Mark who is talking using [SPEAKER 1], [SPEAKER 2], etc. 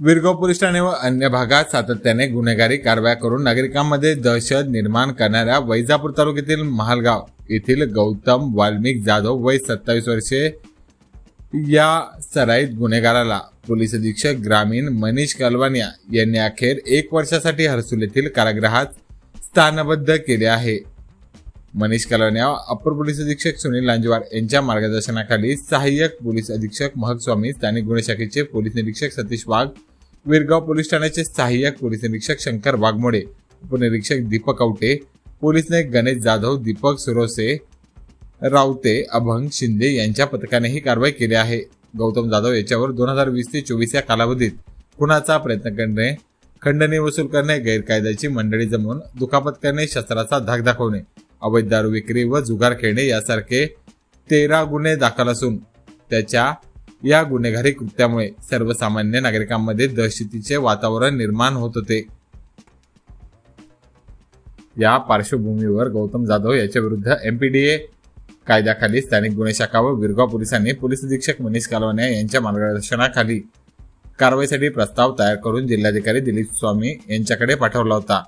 [SPEAKER 1] Virgaon police Thane व अन्य भागात सातत्याने गुन्हेगारी कारवाया करून नागरिकांमध्ये दहशत निर्माण करणाऱ्या वैजापूर तालुक्यातील महालगाव येथील गौतम वाल्मिक जाधव वय 27 वर्षे या सराईत गुन्हेगाराला पोलीस अधीक्षक ग्रामीण मनीष कलवानिया यांनी अखेर 1 वर्षासाठी हर्सुल येथील कारागृहात स्थानबद्ध केले आहे। मनीष कलवानिया अप्पर पोलीस अधीक्षक सुनील लांजेवार यांच्या मार्गदर्शनाखाली सहाय्यक पोलीस अधीक्षक महक स्वामी, स्थानिक गुन्हे शाखेचे पोलीस निरीक्षक सतीश वाघ, विरगाव पोलीस ठाण्याचे सहाय्यक पोलीस निरीक्षक शंकर वाघमोडे, उपनिरीक्षक दीपक आवटे, पोलीस नायक गणेश जाधव, दीपक सुरोसे, रावते, अभंग शिंदे यांच्या पथकाने ही कारवाई केली आहे। गौतम जाधव याच्यावर 2020 ते 24 या कालावधीत खुनाचा प्रयत्न करणे, खंडणी वसूल करणे, गैरकायद्याची मंडळी जमवून दुखापत करणे, शस्त्राचा धाक दाखवणे, अवैध दारू विक्री व जुगार खेळणे यासारखे 13 गुन्हे दाखल असून त्याच्या या गुन्हेगारी कृत्यामुळे सर्वसामान्य नागरिकांमध्ये दहशतीचे वातावरण निर्माण होत होते। या पार्श्वभूमीवर गौतम जाधव याच्या विरुद्ध MPDA कायद्याखाली स्थानिक गुन्हे शाखा व विरगाव पोलिसांनी पोलीस अधीक्षक मनीष कलवानिया यांच्या मार्गदर्शनाखाली कारवाईसाठी प्रस्ताव तयार करून जिल्हाधिकारी दिलीप स्वामी यांच्याकडे पाठवला होता।